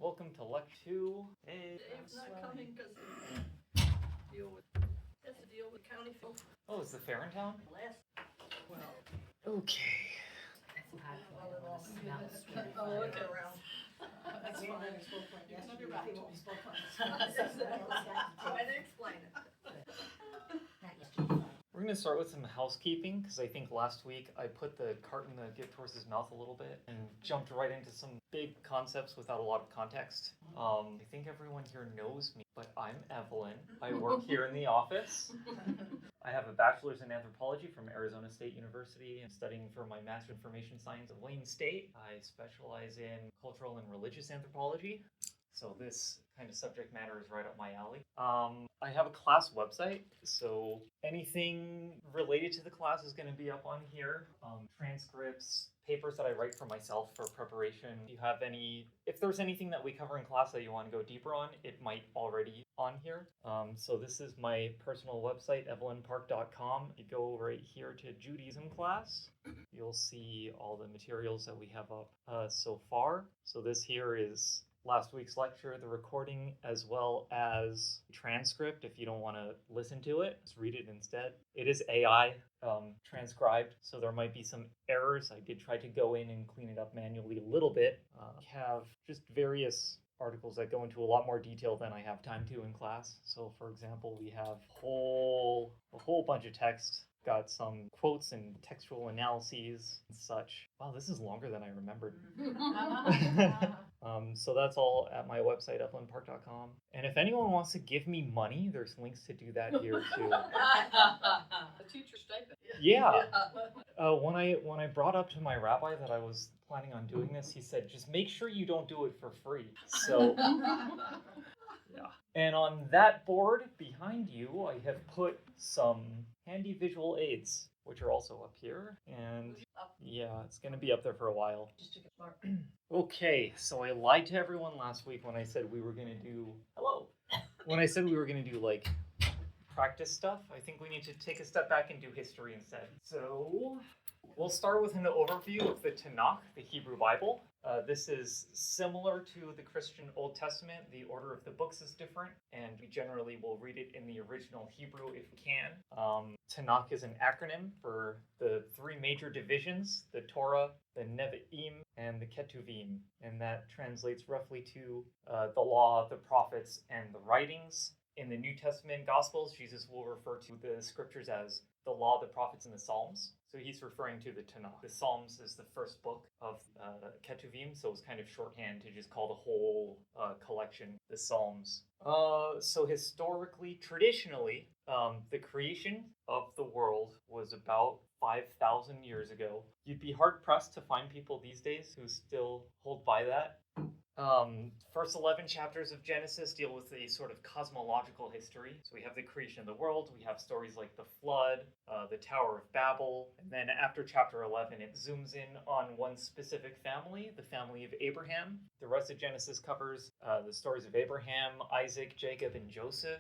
Welcome to Lecture 2. Hey, Dave's not coming because he has to deal with county folk. Oh, is the fair in town? Well, Okay. oh, look around. That's fine. Try to explain it. We're going to start with some housekeeping because I think last week I put the cart in the gift horse's mouth a little bit and jumped right into some big concepts without a lot of context. I think everyone here knows me, but I'm Evelyn. I work here in the office. I have a bachelor's in anthropology from Arizona State University. I'm studying for my Master of Information Science at Wayne State. I specialize in cultural and religious anthropology. So this kind of subject matter is right up my alley. I have a class website, so anything related to the class is going to be up on here. Transcripts, papers that I write for myself for preparation. If there's anything that we cover in class that you want to go deeper on, it might already on here. So this is my personal website, evelynpark.com. You go right here to Judaism class. You'll see all the materials that we have up so far. So this here is last week's lecture, the recording, as well as transcript. If you don't want to listen to it, just read it instead. It is AI transcribed, so there might be some errors. I did try to go in and clean it up manually a little bit. We have just various articles that go into a lot more detail than I have time to in class. So for example, we have a whole bunch of text. Got some quotes and textual analyses and such. Wow, this is longer than I remembered. So that's all at my website, evelynpark.com. And if anyone wants to give me money, there's links to do that here too. A teacher stipend. Yeah. When I brought up to my rabbi that I was planning on doing this, he said, just make sure you don't do it for free. So, yeah. And on that board behind you, I have put some handy visual aids, which are also up here. And yeah, it's going to be up there for a while. Okay, so I lied to everyone last week when I said we were going to do... Hello! When I said we were going to do, like, practice stuff. I think we need to take a step back and do history instead. So, we'll start with an overview of the Tanakh, the Hebrew Bible. This is similar to the Christian Old Testament. The order of the books is different, and we generally will read it in the original Hebrew if we can. Tanakh is an acronym for the three major divisions, the Torah, the Nevi'im, and the Ketuvim, and that translates roughly to the law, the prophets, and the writings. In the New Testament Gospels, Jesus will refer to the scriptures as the law, the prophets, and the Psalms. So he's referring to the Tanakh. The Psalms is the first book of Ketuvim, so it's kind of shorthand to just call the whole collection the Psalms. So historically, traditionally, the creation of the world was about 5,000 years ago. You'd be hard-pressed to find people these days who still hold by that. First 11 chapters of Genesis deal with a sort of cosmological history. So we have the creation of the world, we have stories like the flood, the Tower of Babel, and then after chapter 11 it zooms in on one specific family, the family of Abraham. The rest of Genesis covers the stories of Abraham, Isaac, Jacob, and Joseph.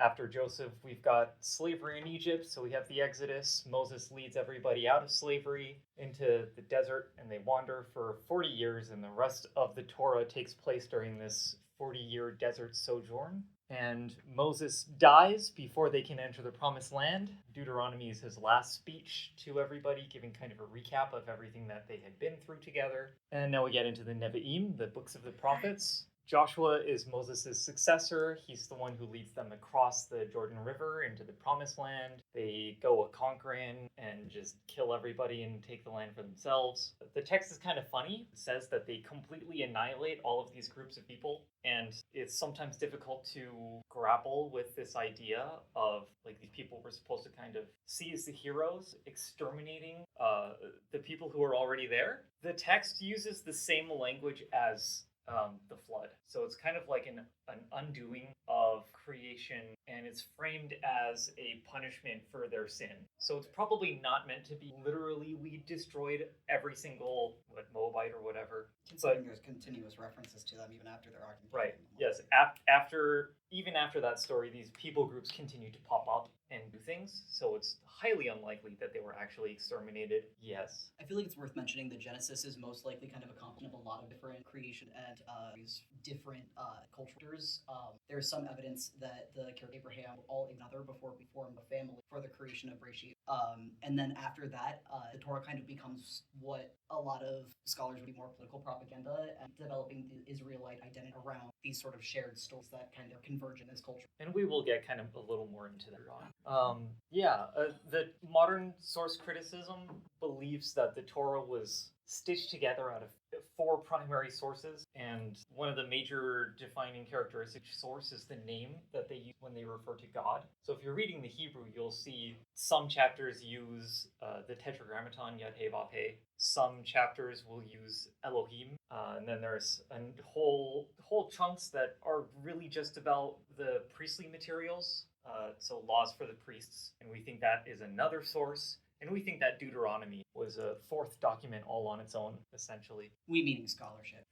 After Joseph, we've got slavery in Egypt, so we have the Exodus. Moses leads everybody out of slavery into the desert, and they wander for 40 years, and the rest of the Torah takes place during this 40-year desert sojourn. And Moses dies before they can enter the promised land. Deuteronomy is his last speech to everybody, giving kind of a recap of everything that they had been through together. And now we get into the Nevi'im, the books of the prophets. Joshua is Moses' successor. He's the one who leads them across the Jordan River into the Promised Land. They go a-conquering and just kill everybody and take the land for themselves. The text is kind of funny. It says that they completely annihilate all of these groups of people, and it's sometimes difficult to grapple with this idea of, like, these people were supposed to kind of see as the heroes, exterminating the people who are already there. The text uses the same language as the flood. So it's kind of like an undoing of creation, and it's framed as a punishment for their sin. So it's probably not meant to be literally we destroyed every single Moabite or whatever. Considering there's continuous references to them even after their occupation. Right. Yes. Even after that story, these people groups continue to pop up and do things, so it's highly unlikely that they were actually exterminated. Yes. I feel like it's worth mentioning that Genesis is most likely kind of a combination of a lot of different creation and these different cultures. There's some evidence that the character Abraham all another before we formed a family for the creation of Rashid. And then after that, the Torah kind of becomes what a lot of scholars would be more political propaganda and developing the Israelite identity around these sort of shared stories that kind of converge in this culture. And we will get kind of a little more into that on. The modern source criticism believes that the Torah was stitched together out of 4 primary sources, and one of the major defining characteristics of each source is the name that they use when they refer to God. So if you're reading the Hebrew, you'll see some chapters use the Tetragrammaton Yud He Vav He. Some chapters will use Elohim, and then there's a whole chunks that are really just about the priestly materials, so laws for the priests, and we think that is another source. And we think that Deuteronomy was a 4th document all on its own, essentially. We meaning scholarship.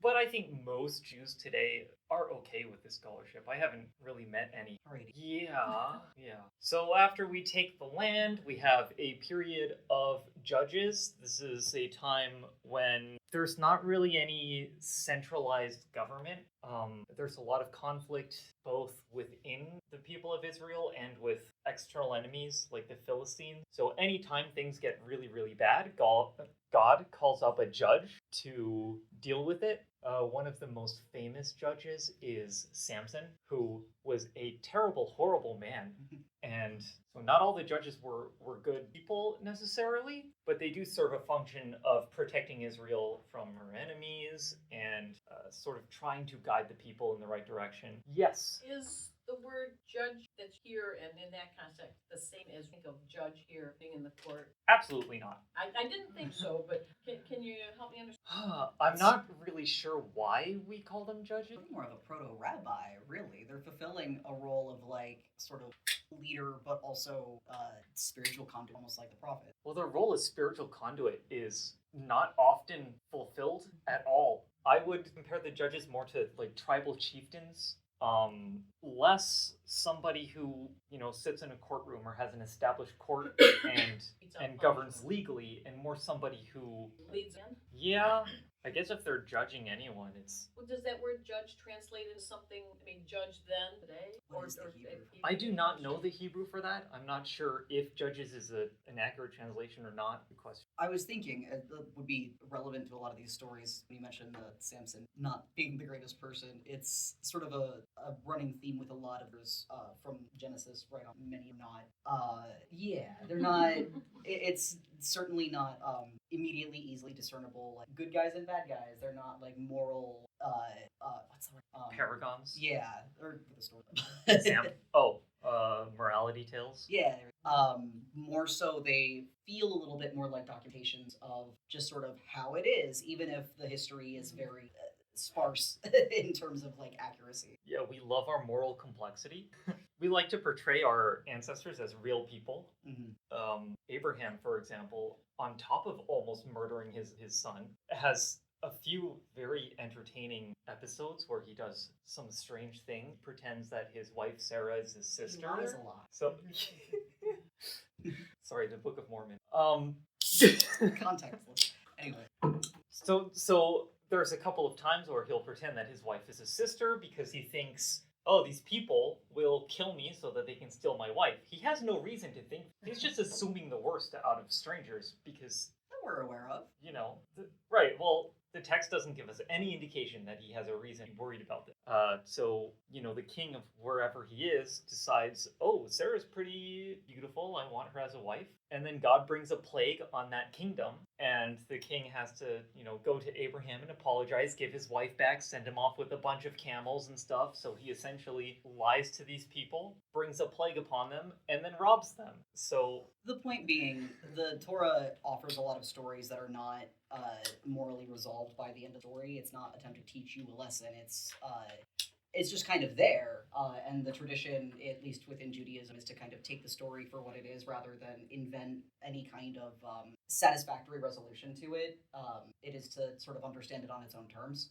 But I think most Jews today are okay with this scholarship. I haven't really met any. Alrighty. Yeah. So after we take the land, we have a period of judges. This is a time when there's not really any centralized government. There's a lot of conflict both within the people of Israel and with external enemies like the Philistines. So anytime things get really, really bad, God calls up a judge to deal with it. One of the most famous judges is Samson, who was a terrible, horrible man. And so not all the judges were good people necessarily, but they do serve a function of protecting Israel from her enemies and sort of trying to guide the people in the right direction. Yes. Is the word judge that's here and in that context the same as think of judge here being in the court? Absolutely not. I didn't think so, but can you help me understand? I'm not really sure why we call them judges. More of a proto-rabbi, really. They're fulfilling a role of like sort of leader, but also spiritual conduit, almost like the prophet. Well, their role as spiritual conduit is not often fulfilled at all. I would compare the judges more to like tribal chieftains. Less somebody who, sits in a courtroom or has an established court and governs legally, and more somebody who Leads in? Yeah, I guess if they're judging anyone, it's... Well, does that word judge translate into something, judge then, today? What is the Hebrew? I do not know the Hebrew for that. I'm not sure if judges is an accurate translation or not. Good question. I was thinking it would be relevant to a lot of these stories. When you mentioned Samson not being the greatest person, it's sort of a running theme with a lot of those from Genesis right on. Many are not. They're not. It's certainly not immediately easily discernible like good guys and bad guys. They're not like moral. What's the word? Paragons? Yeah, or the story. Morality tales? Yeah. More so, they feel a little bit more like documentations of just sort of how it is, even if the history is very sparse in terms of like accuracy. Yeah, we love our moral complexity. We like to portray our ancestors as real people. Mm-hmm. Abraham, for example, on top of almost murdering his son, has a few very entertaining episodes where he does some strange thing, pretends that his wife Sarah is his sister. He lies a lot. So, sorry, the Book of Mormon. Context. Anyway. So there's a couple of times where he'll pretend that his wife is his sister because he thinks, oh, these people will kill me so that they can steal my wife. He has no reason to think. He's just assuming the worst out of strangers because... That we're aware of. Right, well... The text doesn't give us any indication that he has a reason to be worried about this. So, the king of wherever he is decides, oh, Sarah's pretty beautiful, I want her as a wife. And then God brings a plague on that kingdom, and the king has to, go to Abraham and apologize, give his wife back, send him off with a bunch of camels and stuff. So he essentially lies to these people, brings a plague upon them, and then robs them. So... The point being, the Torah offers a lot of stories that are not morally resolved by the end of the story. It's not attempting to teach you a lesson. It's just kind of there. And the tradition, at least within Judaism, is to kind of take the story for what it is rather than invent any kind of satisfactory resolution to it. It is to sort of understand it on its own terms,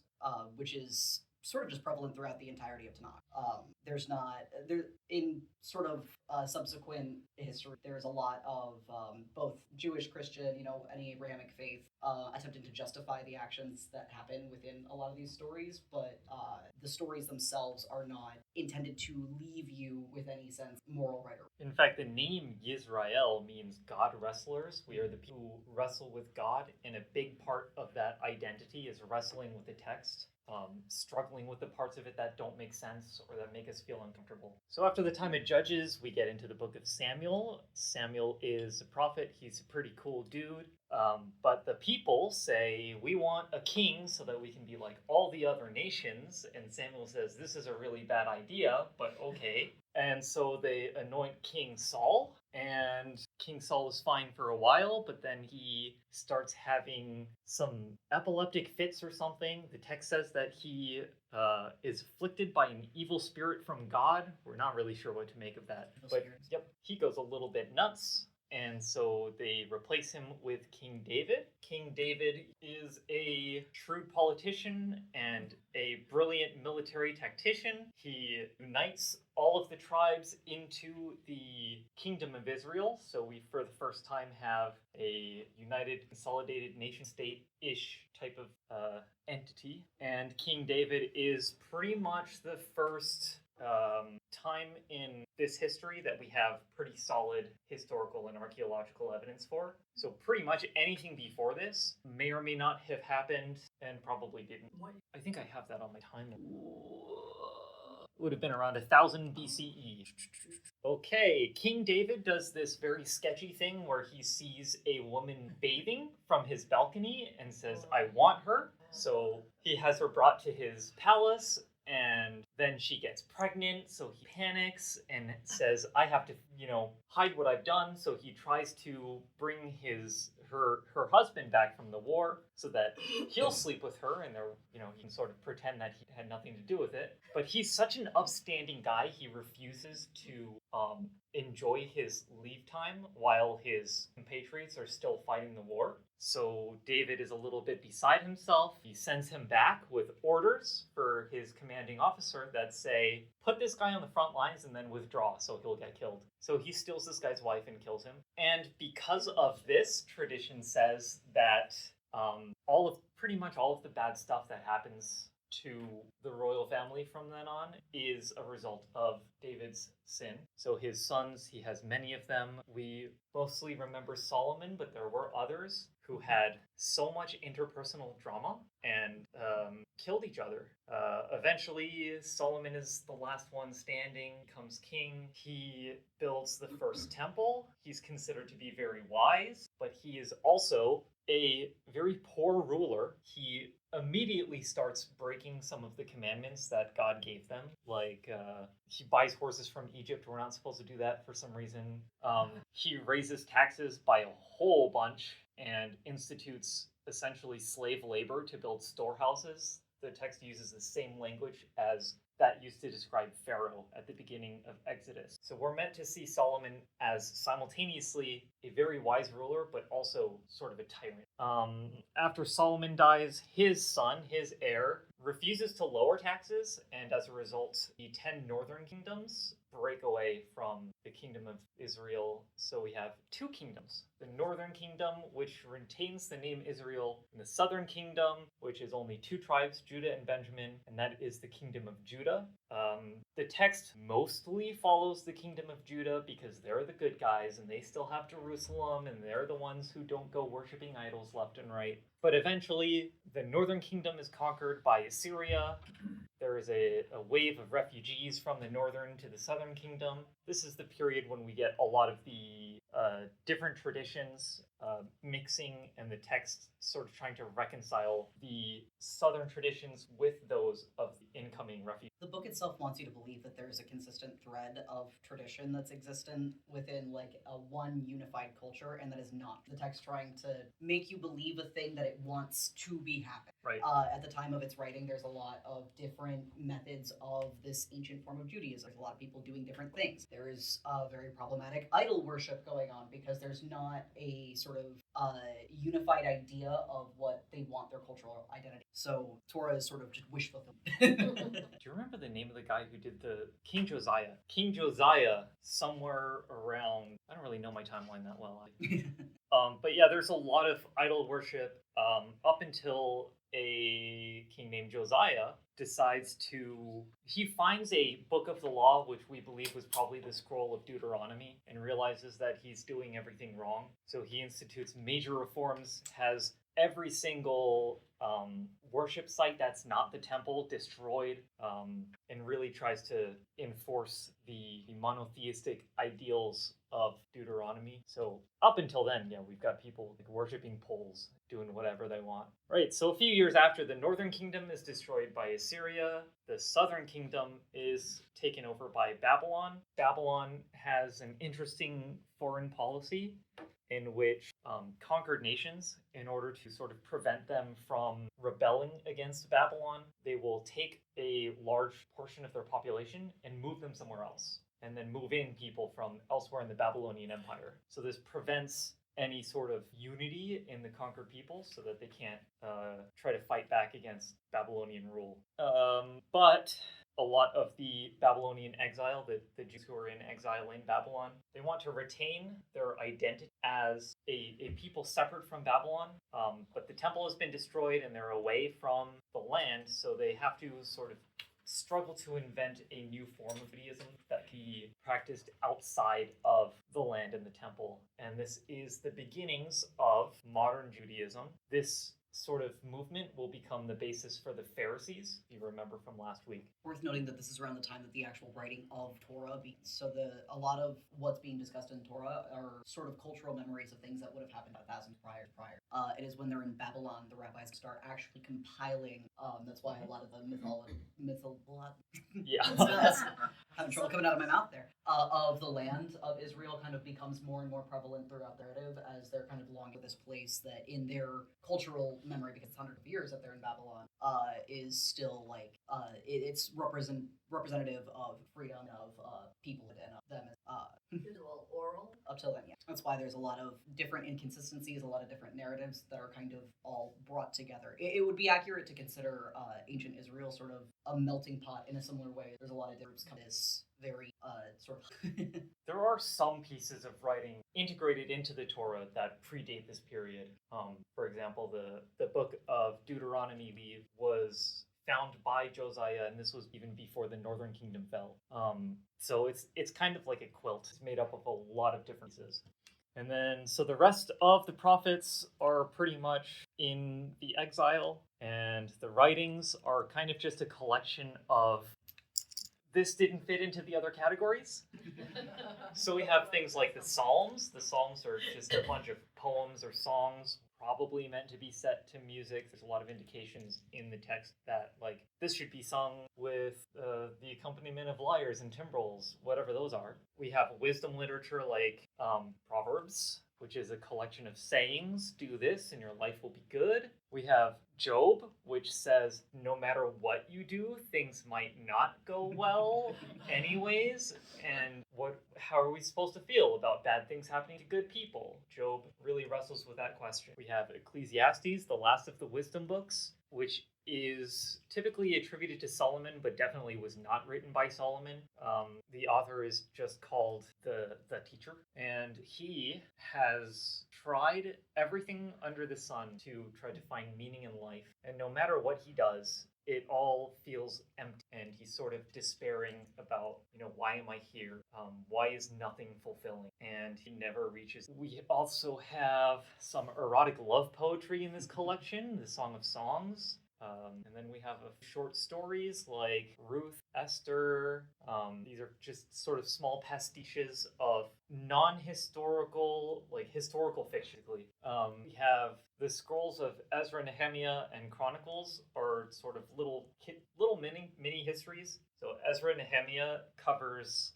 which is sort of just prevalent throughout the entirety of Tanakh. There's not there in sort of subsequent history. There's a lot of both Jewish, Christian, any Abrahamic faith attempting to justify the actions that happen within a lot of these stories, but the stories themselves are not intended to leave you with any sense of moral right or wrong. In fact, the name Yisrael means God wrestlers. We are the people who wrestle with God, and a big part of that identity is wrestling with the text. Struggling with the parts of it that don't make sense or that make us feel uncomfortable. So after the time of Judges, we get into the book of Samuel. Samuel is a prophet. He's a pretty cool dude. But the people say, we want a king so that we can be like all the other nations. And Samuel says, this is a really bad idea, but okay. And so they anoint King Saul, and King Saul is fine for a while, but then he starts having some epileptic fits or something. The text says that he is afflicted by an evil spirit from God. We're not really sure what to make of that. Evil But spirits. yep, he goes a little bit nuts. And so they replace him with King David. King David is a shrewd politician and a brilliant military tactician. He unites all of the tribes into the kingdom of Israel. So we, for the first time, have a united, consolidated nation-state-ish type of entity. And King David is pretty much the first time in this history that we have pretty solid historical and archaeological evidence for. So pretty much anything before this may or may not have happened and probably didn't. I think I have that on my timeline. Would have been around 1000 BCE. Okay, King David does this very sketchy thing where he sees a woman bathing from his balcony and says, I want her. So he has her brought to his palace, and then she gets pregnant, so he panics and says, I have to, hide what I've done. So he tries to bring her husband back from the war so that he'll sleep with her, and he can sort of pretend that he had nothing to do with it. But he's such an upstanding guy, he refuses to enjoy his leave time while his compatriots are still fighting the war. So David is a little bit beside himself. He sends him back with orders for his commanding officer that say, put this guy on the front lines and then withdraw so he'll get killed. So he steals this guy's wife and kills him. And because of this, tradition says that pretty much all of the bad stuff that happens to the royal family from then on is a result of David's sin. So his sons, he has many of them. We mostly remember Solomon, but there were others who had so much interpersonal drama and killed each other. Eventually, Solomon is the last one standing, becomes king. He builds the first temple. He's considered to be very wise, but he is also a very poor ruler. He immediately starts breaking some of the commandments that God gave them. Like, he buys horses from Egypt. We're not supposed to do that for some reason. He raises taxes by a whole bunch and institutes essentially slave labor to build storehouses. The text uses the same language as that used to describe Pharaoh at the beginning of Exodus. So we're meant to see Solomon as simultaneously a very wise ruler, but also sort of a tyrant. After Solomon dies, his son, his heir, refuses to lower taxes, and as a result, the 10 northern kingdoms break away from the kingdom of Israel. So we have two kingdoms. The northern kingdom, which retains the name Israel, and the southern kingdom, which is only two tribes, Judah and Benjamin, and that is the kingdom of Judah. The text mostly follows the kingdom of Judah because they're the good guys and they still have Jerusalem and they're the ones who don't go worshiping idols left and right. But eventually, the northern kingdom is conquered by Assyria. There is a wave of refugees from the northern to the southern kingdom. This is the period when we get a lot of the different traditions mixing, and the text sort of trying to reconcile the southern traditions with those of the incoming refugees. The book itself wants you to believe that there's a consistent thread of tradition that's existent within like a one unified culture, and that is not. The text trying to make you believe a thing that it wants to be happening. Right. At the time of its writing, there's a lot of different methods of this ancient form of Judaism. There's a lot of people doing different things. There is very problematic idol worship going on because there's not a sort of unified idea of what they want their cultural identity. So Torah is sort of just wish fulfillment. Do you remember the name of the guy who did the King Josiah? King Josiah, somewhere around, I don't really know my timeline that well. But yeah, there's a lot of idol worship up until a king named Josiah decides to. He finds a book of the law, which we believe was probably the scroll of Deuteronomy, and realizes that he's doing everything wrong. So he institutes major reforms, has every single worship site that's not the temple destroyed, and really tries to enforce the monotheistic ideals of Deuteronomy. So up until then, yeah, we've got people like worshiping poles, doing whatever they want. Right, so a few years after, the northern kingdom is destroyed by Assyria. The southern kingdom is taken over by Babylon. Babylon has an interesting foreign policy in which conquered nations, in order to sort of prevent them from rebelling against Babylon, they will take a large portion of their population and move them somewhere else, and then move in people from elsewhere in the Babylonian Empire. So this prevents any sort of unity in the conquered people so that they can't try to fight back against Babylonian rule. But a lot of the Babylonian exile, the Jews who are in exile in Babylon, they want to retain their identity as a people separate from Babylon, but the temple has been destroyed and they're away from the land, so they have to sort of struggle to invent a new form of Judaism that can be practiced outside of the land and the temple. And this is the beginnings of modern Judaism. This sort of movement will become the basis for the Pharisees, if you remember from last week. Worth noting that this is around the time that the actual writing of Torah begins. So a lot of what's being discussed in Torah are sort of cultural memories of things that would have happened 1,000 prior. It is when they're in Babylon, the rabbis start actually compiling. That's why a lot of the Yeah. having trouble coming out of my mouth there. Of the land of Israel kind of becomes more and more prevalent throughout the narrative as they're kind of longing for this place that in their cultural memory, because it's hundreds of years that they're in Babylon, is still like it's representative of freedom of people and of them Is it all oral? up till then, yeah. That's why there's a lot of different inconsistencies, a lot of different narratives that are kind of all brought together. It would be accurate to consider ancient Israel sort of a melting pot in a similar way. There's a lot of groups come this very sort of There are some pieces of writing integrated into the Torah that predate this period. For example, the book of Deuteronomy was found by Josiah, and this was even before the Northern Kingdom fell. So it's kind of like a quilt. It's made up of a lot of different pieces. And then, so the rest of the prophets are pretty much in the exile, and the writings are kind of just a collection of this didn't fit into the other categories. So we have things like the Psalms. The Psalms are just a bunch of poems or songs, probably meant to be set to music. There's a lot of indications in the text that, like, this should be sung with the accompaniment of lyres and timbrels, whatever those are. We have wisdom literature like Proverbs, which is a collection of sayings. Do this and your life will be good. We have Job, which says no matter what you do, things might not go well anyways. And how are we supposed to feel about bad things happening to good people? Job really wrestles with that question. We have Ecclesiastes, the last of the wisdom books, which is typically attributed to Solomon, but definitely was not written by Solomon. The author is just called the teacher, and he has tried everything under the sun to try to find meaning in life. And no matter what he does, it all feels empty, and he's sort of despairing about, why am I here? Why is nothing fulfilling? And he never reaches. We also have some erotic love poetry in this collection, the Song of Songs. And then we have short stories like Ruth, Esther. These are just sort of small pastiches of non-historical, like historical fiction. We have the scrolls of Ezra, Nehemiah, and Chronicles are sort of little mini histories. So Ezra and Nehemiah covers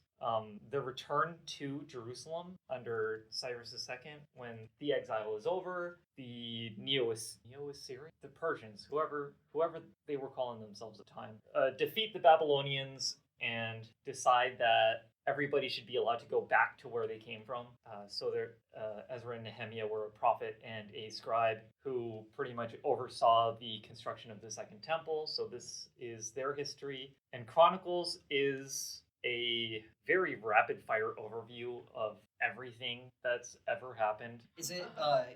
the return to Jerusalem under Cyrus II when the exile is over. The Neo-Assyrian, the Persians, whoever they were calling themselves at the time, defeat the Babylonians and decide that everybody should be allowed to go back to where they came from. So Ezra and Nehemiah were a prophet and a scribe who pretty much oversaw the construction of the Second Temple. So this is their history. And Chronicles is a very rapid fire overview of everything that's ever happened. Is it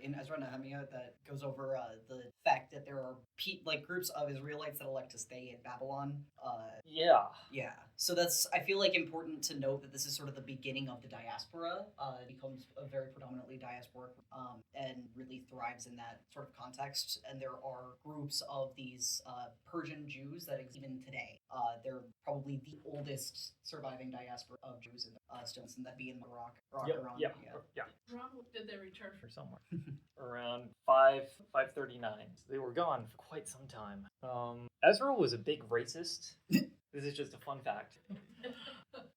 in Ezra and Nehemiah that goes over the fact that there are groups of Israelites that elect to stay in Babylon? Yeah. Yeah. So that's, I feel like, important to note that this is sort of the beginning of the diaspora. It becomes a very predominantly diasporic and really thrives in that sort of context. And there are groups of these Persian Jews that exist even today. They're probably the oldest surviving diaspora of Jews in still, and that be in Iraq, Iran. Yeah. Around when did they return Or somewhere around 539. They were gone for quite some time. Ezra was a big racist. This is just a fun fact.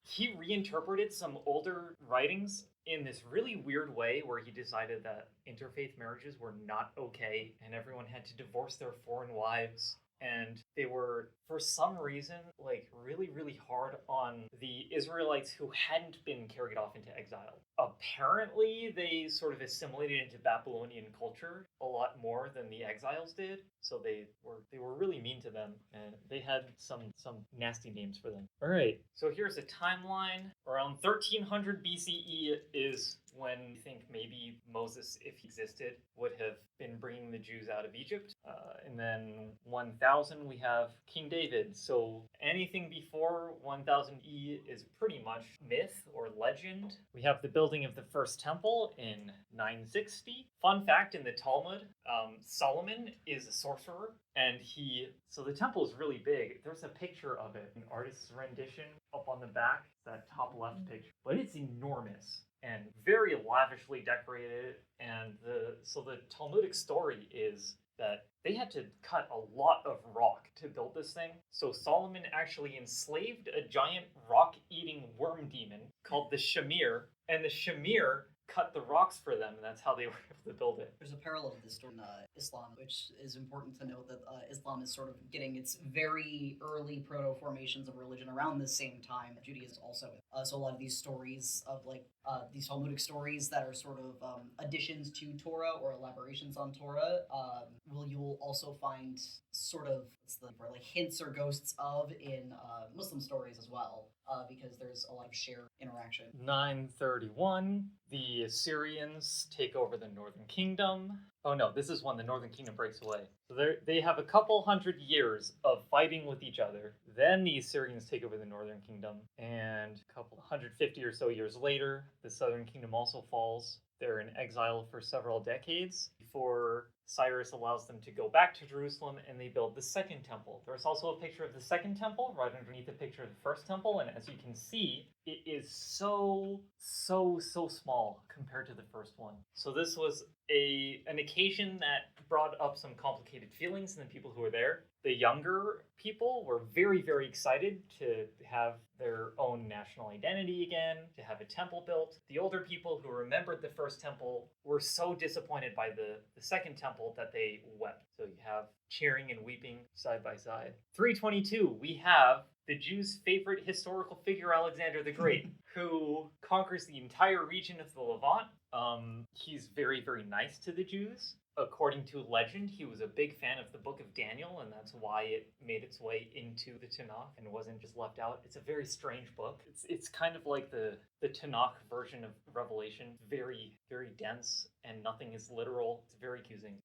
He reinterpreted some older writings in this really weird way where he decided that interfaith marriages were not okay and everyone had to divorce their foreign wives. And they were, for some reason, like really, really hard on the Israelites who hadn't been carried off into exile. Apparently, they sort of assimilated into Babylonian culture a lot more than the exiles did. So they were really mean to them, and they had some nasty names for them. All right, so here's a timeline. Around 1300 BCE is when we think maybe Moses, if he existed, would have been bringing the Jews out of Egypt. And then 1000, we have King David. So anything before 1000 E is pretty much myth or legend. We have the building of the first temple in 960. Fun fact in the Talmud, Solomon is a sorcerer, and so the temple is really big. There's a picture of it, an artist's rendition up on the back, that top left picture, but it's enormous and very lavishly decorated. And so the Talmudic story is that they had to cut a lot of rock to build this thing. So Solomon actually enslaved a giant rock-eating worm demon called the Shamir, and the Shamir cut the rocks for them, and that's how they were able to build it. There's a parallel to this story in Islam, which is important to note that Islam is sort of getting its very early proto-formations of religion around the same time Judaism also. So a lot of these stories of these Talmudic stories that are sort of additions to Torah or elaborations on Torah, you will also find sort of hints or ghosts of in Muslim stories as well. Because there's a lot of shared interaction. 931, the Assyrians take over the Northern Kingdom. Oh no, this is when the Northern Kingdom breaks away. So they have a couple hundred years of fighting with each other. Then the Assyrians take over the Northern Kingdom. And a couple 150 or so years later, the Southern Kingdom also falls. They're in exile for several decades before Cyrus allows them to go back to Jerusalem, and they build the Second Temple. There's also a picture of the Second Temple right underneath the picture of the First Temple, and as you can see, it is so small compared to the first one. So this was an occasion that brought up some complicated feelings in the people who were there. The younger people were very, very excited to have their own national identity again, to have a temple built. The older people who remembered the first temple were so disappointed by the second temple that they wept. So you have cheering and weeping side by side. 322, we have the Jews' favorite historical figure, Alexander the Great, who conquers the entire region of the Levant. He's very, very nice to the Jews. According to legend, he was a big fan of the book of Daniel, and that's why it made its way into the Tanakh and wasn't just left out. It's a very strange book. It's kind of like the Tanakh version of Revelation. Very, very dense, and nothing is literal. It's very accusing.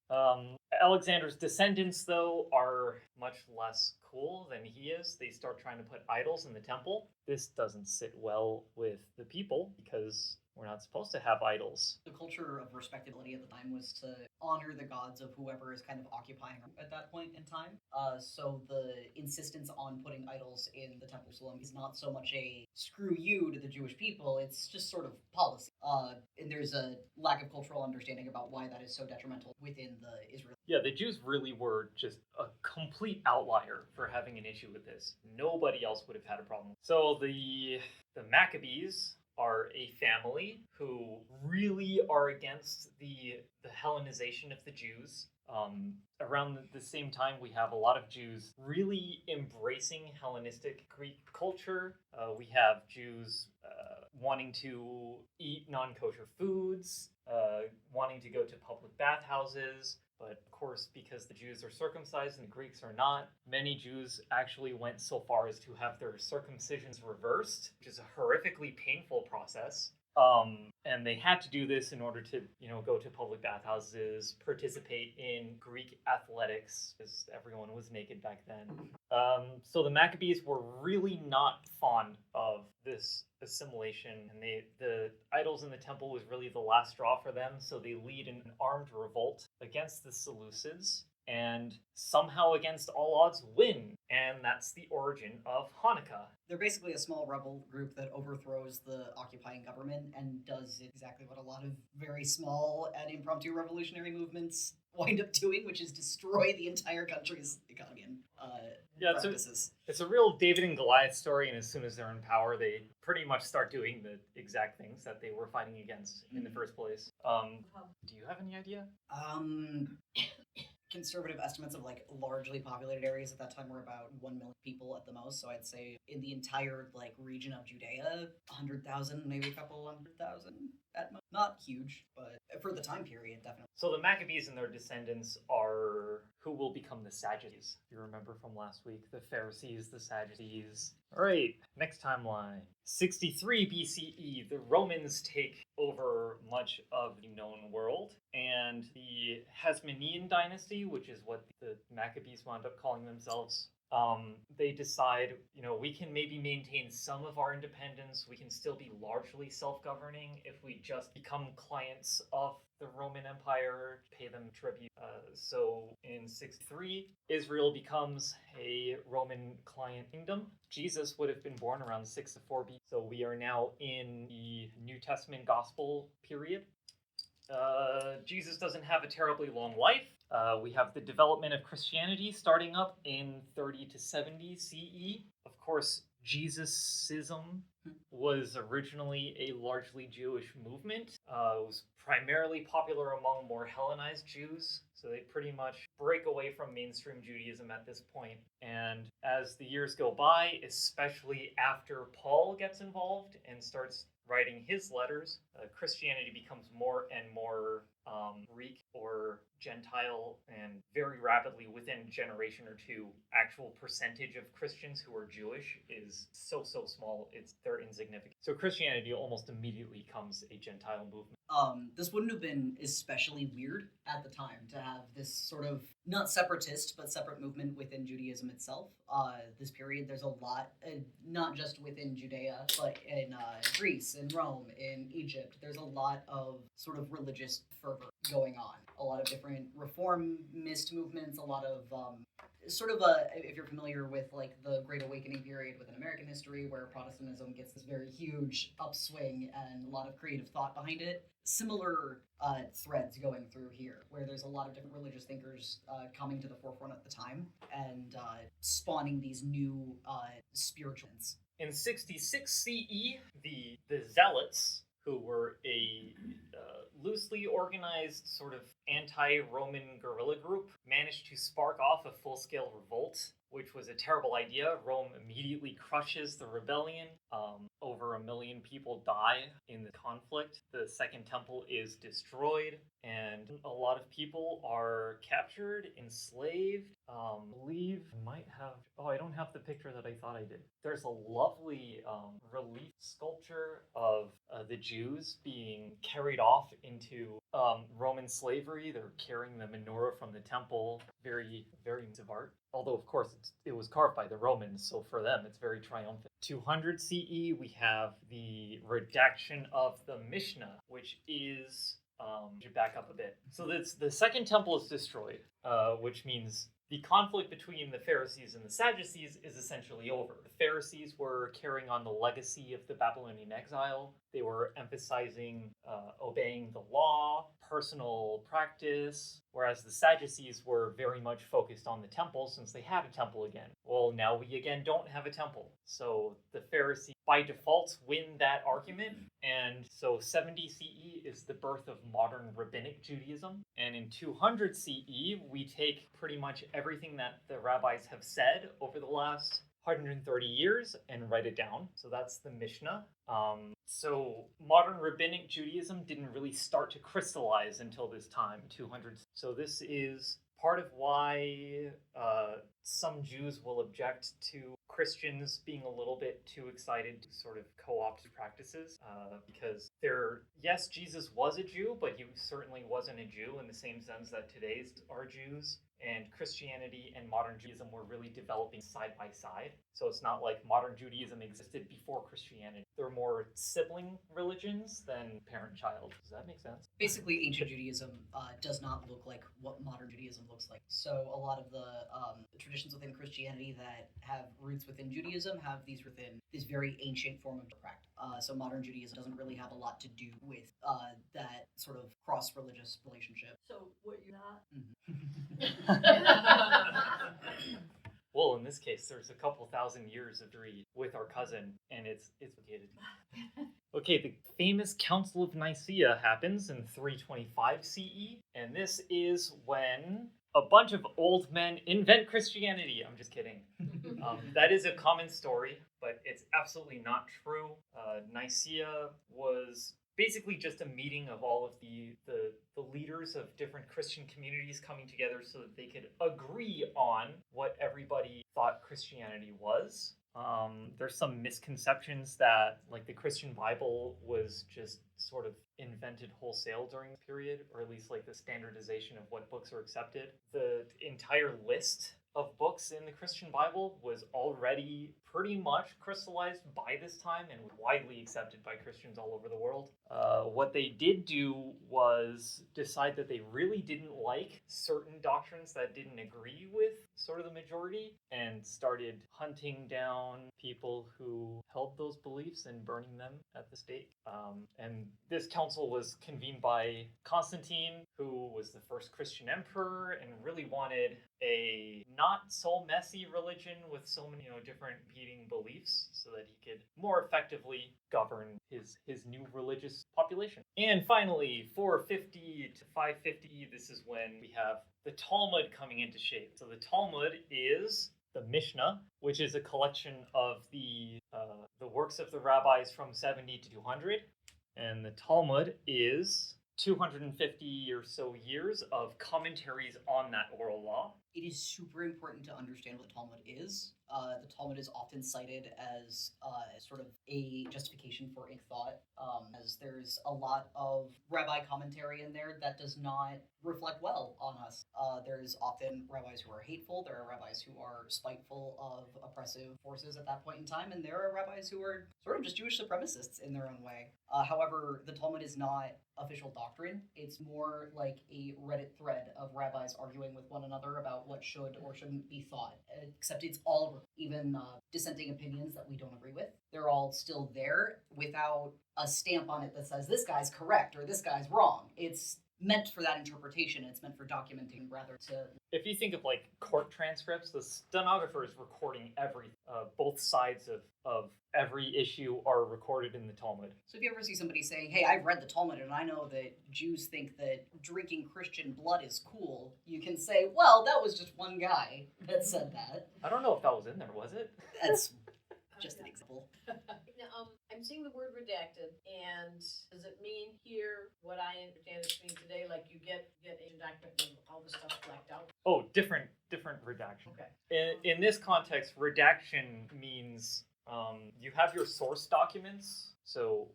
Alexander's descendants, though, are much less cool than he is. They start trying to put idols in the temple. This doesn't sit well with the people because we're not supposed to have idols. The culture of respectability at the time was to honor the gods of whoever is kind of occupying at that point in time. So the insistence on putting idols in the Temple of Jerusalem is not so much a screw you to the Jewish people, it's just sort of policy. And there's a lack of cultural understanding about why that is so detrimental within the Israel. Yeah, the Jews really were just a complete outlier for having an issue with this. Nobody else would have had a problem. So the Maccabees are a family who really are against the Hellenization of the Jews. Around the same time, we have a lot of Jews really embracing Hellenistic Greek culture. We have Jews wanting to eat non-kosher foods, wanting to go to public bathhouses. But of course, because the Jews are circumcised and the Greeks are not, many Jews actually went so far as to have their circumcisions reversed, which is a horrifically painful process. And they had to do this in order to, go to public bathhouses, participate in Greek athletics, because everyone was naked back then. So the Maccabees were really not fond of this assimilation, and the idols in the temple was really the last straw for them. So they lead an armed revolt against the Seleucids, and somehow against all odds win. And that's the origin of Hanukkah. They're basically a small rebel group that overthrows the occupying government and does exactly what a lot of very small and impromptu revolutionary movements wind up doing, which is destroy the entire country's economy and practices. It's a real David and Goliath story, and as soon as they're in power, they pretty much start doing the exact things that they were fighting against in the first place. Do you have any idea? Conservative estimates of largely populated areas at that time were about 1 million people at the most. So I'd say in the entire region of Judea, 100,000, maybe a couple 100,000 at most. Not huge, but for the time period, definitely. So the Maccabees and their descendants are who will become the Sadducees. You remember from last week, the Pharisees, the Sadducees. All right, next timeline. 63 BCE, the Romans take over much of the known world, and the Hasmonean dynasty, which is what the Maccabees wound up calling themselves, they decide, we can maybe maintain some of our independence. We can still be largely self-governing if we just become clients of the Roman Empire, pay them tribute. So in 63, Israel becomes a Roman client kingdom. Jesus would have been born around 604 BC. So we are now in the New Testament gospel period. Jesus doesn't have a terribly long life. We have the development of Christianity starting up in 30 to 70 CE. Of course, Jesusism was originally a largely Jewish movement. It was primarily popular among more Hellenized Jews, so they pretty much break away from mainstream Judaism at this point. And as the years go by, especially after Paul gets involved and starts writing his letters, Christianity becomes more and more Greek or Gentile, and very rapidly within a generation or two, actual percentage of Christians who are Jewish is so small, they're insignificant. So Christianity almost immediately becomes a Gentile movement. This wouldn't have been especially weird at the time to have this sort of not separatist but separate movement within Judaism itself. This period, there's a lot, not just within Judea, but in Greece, in Rome, in Egypt. There's a lot of sort of religious fervor going on. A lot of different reformist movements, a lot of if you're familiar with the Great Awakening period within American history, where Protestantism gets this very huge upswing and a lot of creative thought behind it, similar threads going through here, where there's a lot of different religious thinkers coming to the forefront at the time and spawning these new spirituals. In 66 CE, the Zealots, who were a loosely organized sort of anti-Roman guerrilla group, managed to spark off a full-scale revolt, which was a terrible idea. Rome immediately crushes the rebellion. Over 1 million people die in the conflict. The Second Temple is destroyed, and a lot of people are captured, enslaved. I believe I might have... Oh, I don't have the picture that I thought I did. There's a lovely relief sculpture of the Jews being carried off into Roman slavery. They're carrying the menorah from the temple. Very, very impressive art. Although, of course, it was carved by the Romans, so for them, it's very triumphant. 200 CE, we have the redaction of the Mishnah, which is... should back up a bit. So the Second Temple is destroyed, which means the conflict between the Pharisees and the Sadducees is essentially over. The Pharisees were carrying on the legacy of the Babylonian exile. They were emphasizing obeying the law, personal practice, whereas the Sadducees were very much focused on the temple since they had a temple again. Well, now we again don't have a temple. So the Pharisees by default win that argument, and so 70 CE is the birth of modern rabbinic Judaism. And in 200 CE, we take pretty much everything that the rabbis have said over the last 130 years and write it down. So that's the Mishnah. So modern rabbinic Judaism didn't really start to crystallize until this time, 200. So this is part of why some Jews will object to Christians being a little bit too excited to sort of co-opt practices, because yes, Jesus was a Jew, but he certainly wasn't a Jew in the same sense that today's are Jews. And Christianity and modern Judaism were really developing side by side. So it's not like modern Judaism existed before Christianity. They're more sibling religions than parent-child. Does that make sense? Basically, ancient Judaism does not look like what modern Judaism looks like. So a lot of the traditions within Christianity that have roots within Judaism have these within this very ancient form of practice. So modern Judaism doesn't really have a lot to do with that sort of cross-religious relationship. So what you're not. Well, in this case, there's a couple thousand years of history with our cousin, and it's complicated. Okay, the famous Council of Nicaea happens in 325 CE, and this is when a bunch of old men invent Christianity. I'm just kidding. That is a common story, but it's absolutely not true. Nicaea was basically just a meeting of all of the leaders of different Christian communities coming together so that they could agree on what everybody thought Christianity was. There's some misconceptions that like the Christian Bible was just sort of invented wholesale during the period, or at least like the standardization of what books are accepted. The entire list of books in the Christian Bible was already pretty much crystallized by this time and widely accepted by Christians all over the world. What they did do was decide that they really didn't like certain doctrines that didn't agree with sort of the majority and started hunting down people who held those beliefs and burning them at the stake. And this council was convened by Constantine, who was the first Christian emperor and really wanted a not so messy religion with so many different competing beliefs so that he could more effectively govern his new religious population. And finally, 450 to 550, this is when we have the Talmud coming into shape. So the Talmud is the Mishnah, which is a collection of the works of the rabbis from 70 to 200. And the Talmud is 250 or so years of commentaries on that oral law. It is super important to understand what the Talmud is. The Talmud is often cited as sort of a justification for Ink thought, as there's a lot of rabbi commentary in there that does not reflect well on us. There's often rabbis who are hateful, there are rabbis who are spiteful of oppressive forces at that point in time, and there are rabbis who are sort of just Jewish supremacists in their own way. However, the Talmud is not official doctrine. It's more like a Reddit thread of rabbis arguing with one another about what should or shouldn't be thought, except it's all, even dissenting opinions that we don't agree with, they're all still there without a stamp on it that says this guy's correct or this guy's wrong. It's meant for that interpretation. It's meant for documenting rather to... If you think of like court transcripts, the stenographer is recording both sides of every issue are recorded in the Talmud. So if you ever see somebody saying, hey, I've read the Talmud and I know that Jews think that drinking Christian blood is cool, you can say, well, that was just one guy that said that. I don't know if that was in there, was it? That's just an example. Now, I'm seeing the word redacted, and does it mean here what I understand it to mean today? Like you get a document and all the stuff blacked out? Oh, different redaction. Okay. In this context, redaction means you have your source documents. So,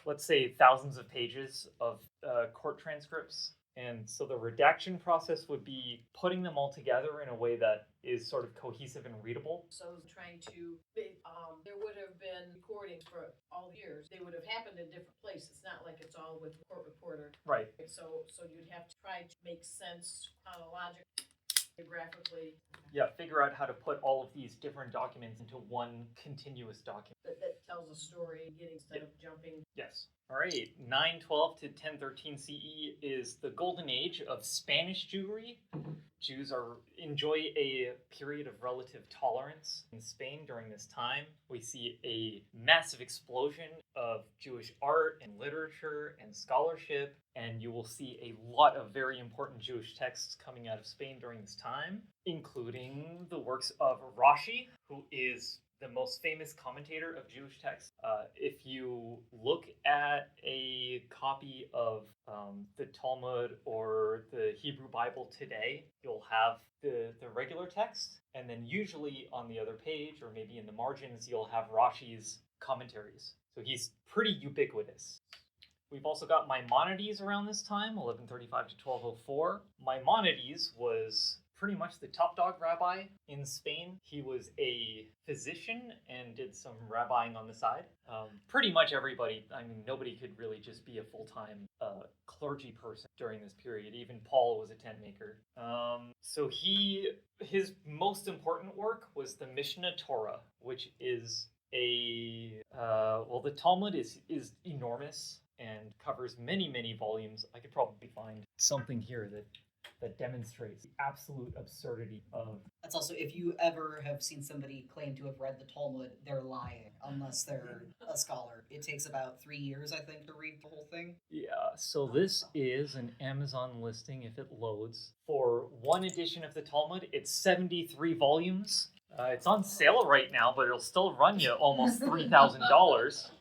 let's say thousands of pages of court transcripts. And so the redaction process would be putting them all together in a way that is sort of cohesive and readable. So trying to, there would have been recordings for all years. They would have happened in different places. It's not like it's all with the court reporter. Right. So you'd have to try to make sense chronologically. Graphically. Yeah, figure out how to put all of these different documents into one continuous document. That tells a story, getting instead of jumping. Yes. All right. 912 to 1013 CE is the golden age of Spanish Jewry. Jews enjoy a period of relative tolerance in Spain during this time. We see a massive explosion of Jewish art and literature and scholarship, and you will see a lot of very important Jewish texts coming out of Spain during this time, including the works of Rashi, who is the most famous commentator of Jewish texts. If you look at a copy of the Talmud or the Hebrew Bible today, you'll have the regular text, and then usually on the other page or maybe in the margins, you'll have Rashi's commentaries. So he's pretty ubiquitous. We've also got Maimonides around this time, 1135 to 1204. Maimonides was pretty much the top dog rabbi in Spain. He was a physician and did some rabbiing on the side. Pretty much everybody, I mean, nobody could really just be a full-time clergy person during this period. Even Paul was a tent maker. So his most important work was the Mishnah Torah, which is the Talmud is enormous and covers many, many volumes. I could probably find something here that demonstrates the absolute absurdity of. That's also, if you ever have seen somebody claim to have read the Talmud, they're lying, unless they're a scholar. It takes about 3 years, I think, to read the whole thing. Yeah, so this is an Amazon listing if it loads. For one edition of the Talmud, it's 73 volumes. It's on sale right now, but it'll still run you almost $3,000.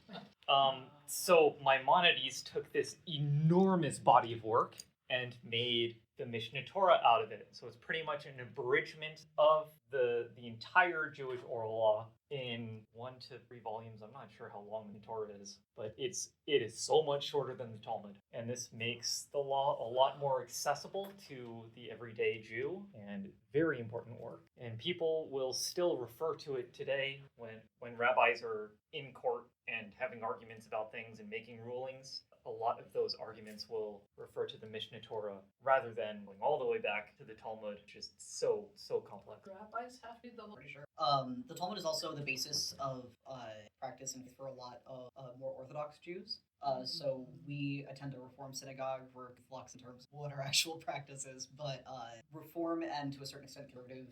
So Maimonides took this enormous body of work and made the Mishnah Torah out of it. So it's pretty much an abridgment of the entire Jewish oral law in 1 to 3 volumes. I'm not sure how long the Torah is, but it is so much shorter than the Talmud. And this makes the law a lot more accessible to the everyday Jew, and very important work. And people will still refer to it today when rabbis are in court and having arguments about things and making rulings. A lot of those arguments will refer to the Mishnah Torah rather than going all the way back to the Talmud, which is so complex. Rabbis have to be the Pretty sure. The Talmud is also the basis of practice and for a lot of more Orthodox Jews. So we attend a Reform synagogue. We're flux in terms of what our actual practice is, but Reform and to a certain extent conservative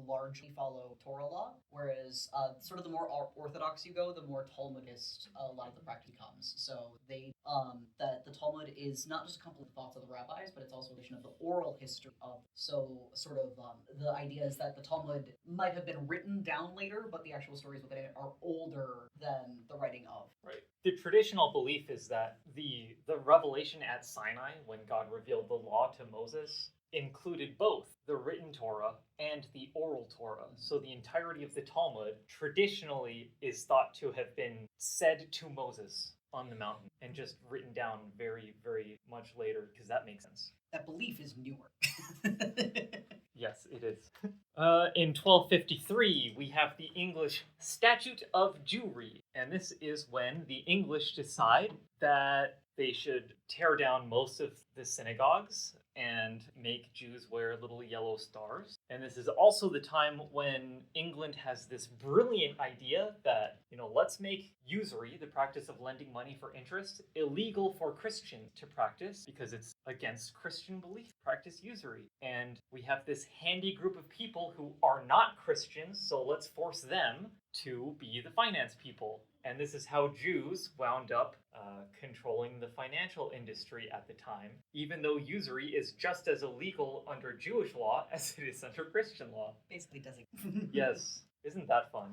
largely follow Torah law, whereas sort of the more Orthodox you go, the more Talmudist a lot of the practice becomes. So they that the Talmud is not just a couple of thoughts of the rabbis, but it's also a vision of the oral history of. So sort of the idea is that the Talmud might have been written down later, but the actual stories within it are older than the writing of. Right. The traditional belief is that the revelation at Sinai, when God revealed the law to Moses, included both the written Torah and the oral Torah. So the entirety of the Talmud traditionally is thought to have been said to Moses on the mountain and just written down very, very much later, because that makes sense. That belief is newer. Yes, it is. In 1253, we have the English Statute of Jewry, and this is when the English decide that they should tear down most of the synagogues and make Jews wear little yellow stars. And this is also the time when England has this brilliant idea that, let's make usury, the practice of lending money for interest, illegal for Christians to practice because it's against Christian belief to practice usury. And we have this handy group of people who are not Christians, so let's force them to be the finance people. And this is how Jews wound up controlling the financial industry at the time, even though usury is just as illegal under Jewish law as it is under Christian law. Basically doesn't. Yes. Isn't that fun?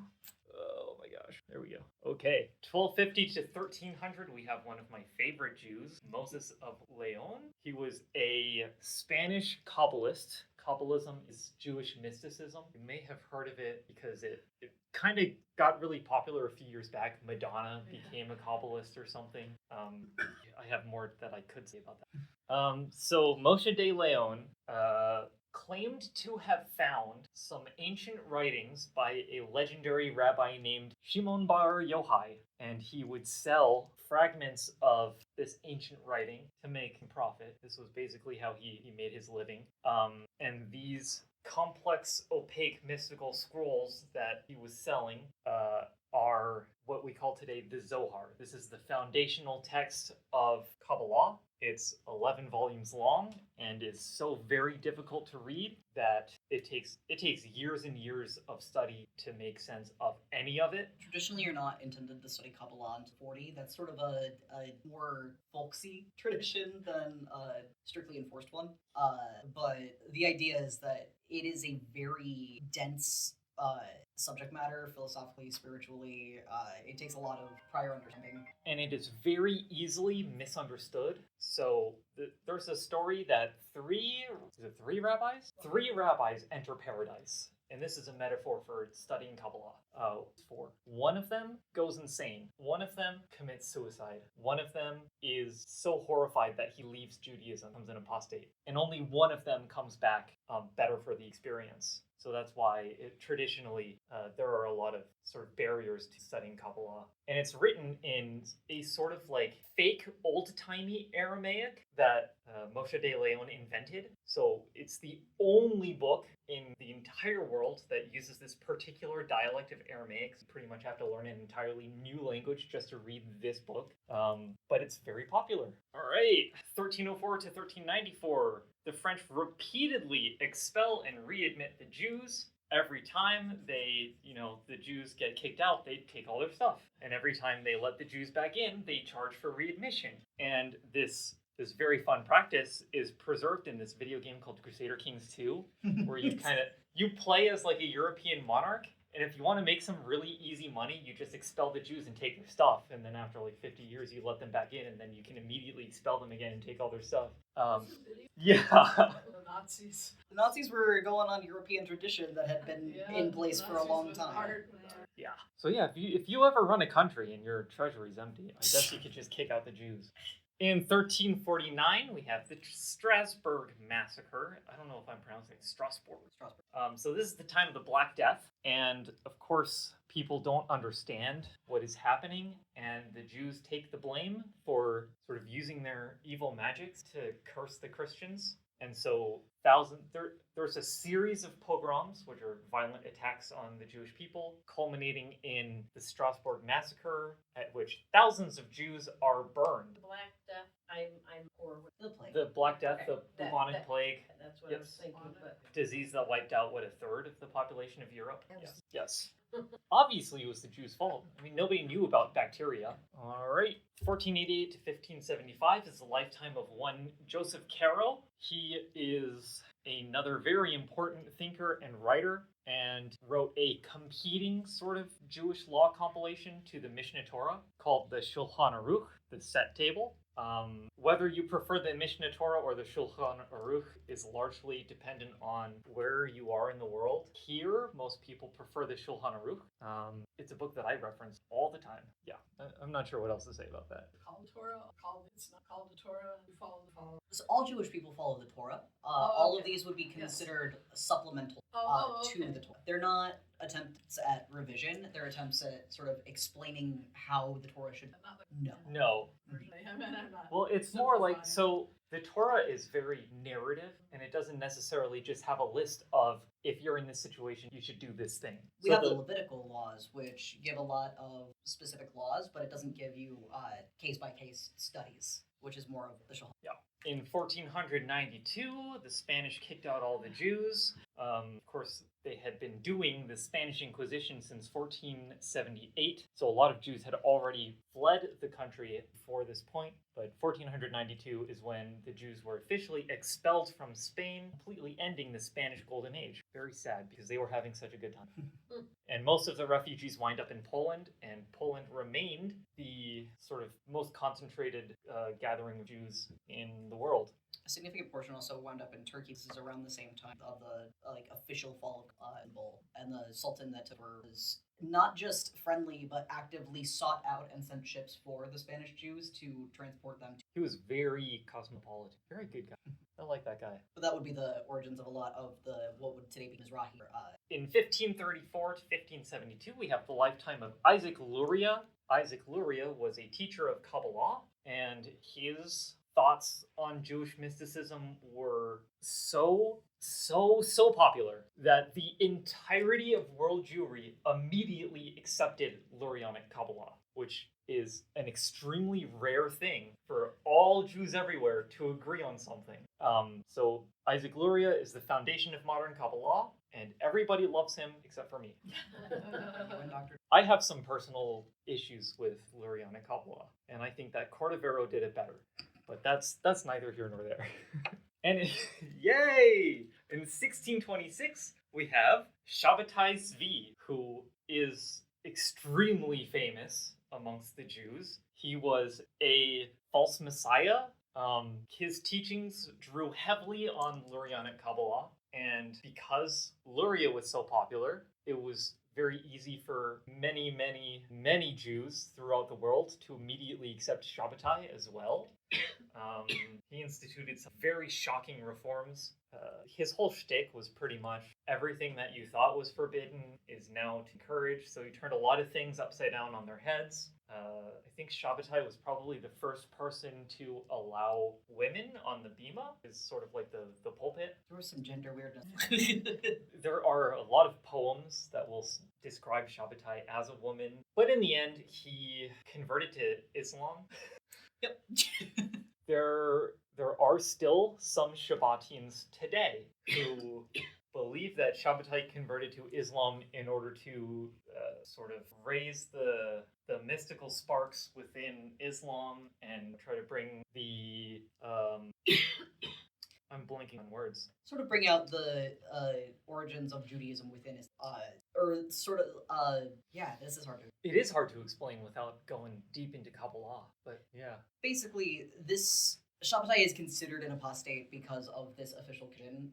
Oh my gosh. There we go. Okay. 1250 to 1300, we have one of my favorite Jews, Moses of Leon. He was a Spanish Kabbalist. Kabbalism is Jewish mysticism. You may have heard of it because it kind of got really popular a few years back. Madonna became a Kabbalist or something. I have more that I could say about that. So Moshe de Leon claimed to have found some ancient writings by a legendary rabbi named Shimon bar Yochai, and he would sell fragments of this ancient writing to make profit. This was basically how he made his living. And these complex, opaque, mystical scrolls that he was selling are what we call today the Zohar. This is the foundational text of Kabbalah. It's 11 volumes long and is so very difficult to read that it takes years and years of study to make sense of any of it. Traditionally, you're not intended to study Kabbalah until 40. That's sort of a more folksy tradition than a strictly enforced one. But the idea is that it is a very dense subject matter, philosophically, spiritually. It takes a lot of prior understanding. And it is very easily misunderstood. So there's a story that three rabbis? Three rabbis enter paradise. And this is a metaphor for studying Kabbalah. One of them goes insane. One of them commits suicide. One of them is so horrified that he leaves Judaism, becomes an apostate. And only one of them comes back better for the experience. So that's why traditionally there are a lot of sort of barriers to studying Kabbalah. And it's written in a sort of like fake old-timey Aramaic that Moshe de Leon invented. So it's the only book in the entire world that uses this particular dialect of Aramaic. You pretty much have to learn an entirely new language just to read this book. But it's very popular. All right, 1304 to 1394. The French repeatedly expel and readmit the Jews. Every time the Jews get kicked out, they take all their stuff. And every time they let the Jews back in, they charge for readmission. And this very fun practice is preserved in this video game called Crusader Kings 2, where you play as like a European monarch. And if you want to make some really easy money, you just expel the Jews and take their stuff. And then after like 50 years, you let them back in, and then you can immediately expel them again and take all their stuff. Yeah. The Nazis. The Nazis were going on European tradition that had been in place for a long time. Yeah. So yeah, if you ever run a country and your treasury's empty, I guess you could just kick out the Jews. In 1349, we have the Strasbourg Massacre. I don't know if I'm pronouncing it Strasbourg. So this is the time of the Black Death. And of course, people don't understand what is happening. And the Jews take the blame for sort of using their evil magics to curse the Christians. And so there's a series of pogroms, which are violent attacks on the Jewish people, culminating in the Strasbourg Massacre, at which thousands of Jews are burned. The Black Death, I'm poor with The plague. The Black Death, Okay, the bubonic plague, that's what I was thinking, but disease that wiped out, a third of the population of Europe? Yes. Yes. Obviously, it was the Jews' fault. I mean, nobody knew about bacteria. All right. 1488 to 1575 is the lifetime of one Joseph Caro. He is another very important thinker and writer, and wrote a competing sort of Jewish law compilation to the Mishneh Torah called the Shulchan Aruch, the Set Table. Whether you prefer the Mishneh Torah or the Shulchan Aruch is largely dependent on where you are in the world. Here, most people prefer the Shulchan Aruch. It's a book that I reference all the time. Yeah, I'm not sure what else to say about that. called Torah, it's not called the Torah, you follow the Torah. So all Jewish people follow the Torah. Oh, all of okay. these would be Yes. considered supplemental Okay. to the Torah. They're not attempts at revision. They're attempts at sort of explaining how the Torah should. Not like No. No. originally, I'm not. Well, it's more like, simplifying. so the Torah is very narrative, and it doesn't necessarily just have a list of, if you're in this situation, you should do this thing. We So have the Levitical laws, which give a lot of specific laws, but it doesn't give you case-by-case studies, which is more of the Shulchan. In 1492, the Spanish kicked out all the Jews. Of course, they had been doing the Spanish Inquisition since 1478, so a lot of Jews had already fled the country before this point. But 1492 is when the Jews were officially expelled from Spain, completely ending the Spanish Golden Age. Very sad, because they were having such a good time. And most of the refugees wind up in Poland, and Poland remained the sort of most concentrated gathering of Jews in the world. A significant portion also wound up in Turkey. This is around the same time of the official fall of Istanbul, and the Sultan that was not just friendly but actively sought out and sent ships for the Spanish Jews to transport them. He was very cosmopolitan, very good guy. I like that guy. But that would be the origins of a lot of what would today be Mizrahi. In 1534 to 1572, we have the lifetime of Isaac Luria. Isaac Luria was a teacher of Kabbalah, and his thoughts on Jewish mysticism were so popular that the entirety of world Jewry immediately accepted Lurianic Kabbalah, which is an extremely rare thing for all Jews everywhere to agree on something. So Isaac Luria is the foundation of modern Kabbalah, and everybody loves him except for me. I have some personal issues with Lurianic Kabbalah, and I think that Cordovero did it better. But that's neither here nor there. And yay! In 1626, we have Shabbatai Zvi, who is extremely famous amongst the Jews. He was a false messiah. His teachings drew heavily on Lurianic Kabbalah, and because Luria was so popular, it was very easy for many Jews throughout the world to immediately accept Shabbatai as well. He instituted some very shocking reforms. His whole shtick was pretty much everything that you thought was forbidden is now encouraged. So he turned a lot of things upside down on their heads. I think Shabbatai was probably the first person to allow women on the bima, is sort of like the pulpit. There was some gender weirdness. There are a lot of poems that will describe Shabbatai as a woman, but in the end, he converted to Islam. Yep. There are still some Shabbatins today who believe that Shabbatai converted to Islam in order to sort of raise the mystical sparks within Islam and try to bring the I'm blanking on words. Sort of bring out the origins of Judaism within it, or sort of, yeah, this is hard to. It is hard to explain without going deep into Kabbalah, but yeah. Basically, this Shabbatai is considered an apostate because of this official kin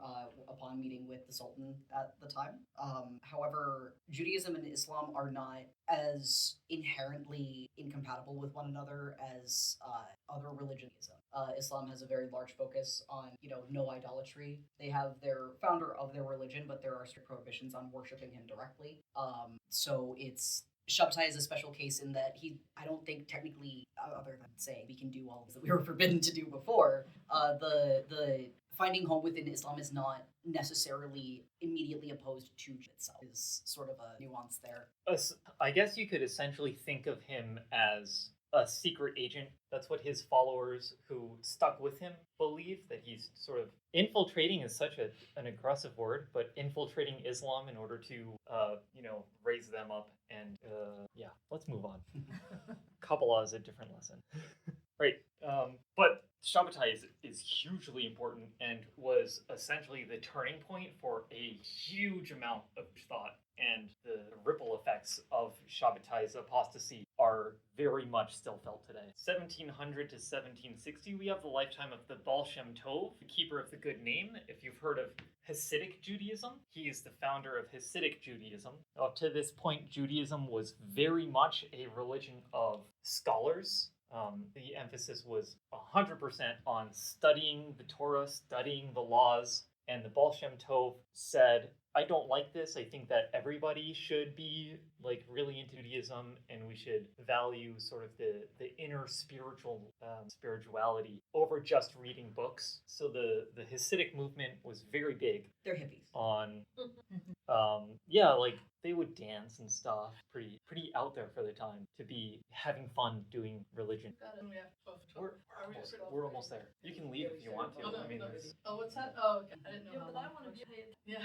upon meeting with the Sultan at the time. However, Judaism and Islam are not as inherently incompatible with one another as other religions. Islam has a very large focus on, no idolatry. They have their founder of their religion, but there are strict prohibitions on worshiping him directly. So it's Shabbatai is a special case in that I don't think technically, other than saying we can do all that we were forbidden to do before, the finding home within Islam is not necessarily immediately opposed to itself. Is sort of a nuance there. I guess you could essentially think of him as a secret agent. That's what his followers who stuck with him believe, that he's sort of infiltrating is such an aggressive word, but infiltrating Islam in order to, raise them up. And yeah, let's move on. Kabbalah is a different lesson. Right. But Shabbatai is hugely important and was essentially the turning point for a huge amount of thought, and the ripple effects of Shabbatai's apostasy are very much still felt today. 1700 to 1760, we have the lifetime of the Baal Shem Tov, the keeper of the good name. If you've heard of Hasidic Judaism, he is the founder of Hasidic Judaism. Up to this point, Judaism was very much a religion of scholars. The emphasis was 100% on studying the Torah, studying the laws, and the Baal Shem Tov said, I don't like this. I think that everybody should be really into Judaism, and we should value sort of the inner spirituality over just reading books. So the Hasidic movement was very big. They're hippies. On they would dance and stuff. Pretty out there for the time to be having fun doing religion. We're almost there. You can leave if you want to. What's that? Oh, okay. I didn't know. Yeah, how but I long. want to be. Yeah.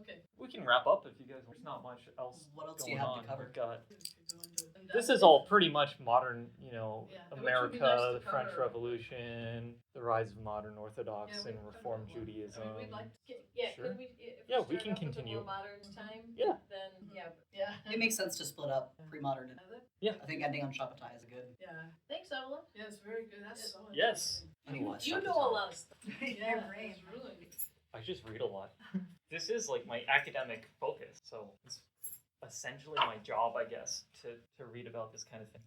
Okay. We can wrap up if you guys. There's not much else. What else do going you have on. to cover? We've got. And This is all pretty much modern, Yeah, which would be America, nice to the French cover. Revolution, the rise of modern Orthodox Yeah, we and can Reform cover more. Judaism. I mean, we'd like to get, Sure. could we, if Yeah, we we can start off with continue. a more modern time, Yeah. then, yeah. It makes sense to split up pre-modern. And Yeah. I think ending on Shabbatai is a good. Yeah. Thanks, Evelyn. Yeah, it's very good. That's so Yes. I watch You know Shabbatai. a lot of stuff. Yeah, brain. it's really. I just read a lot. This is my academic focus, so it's essentially my job, I guess, to read about this kind of thing.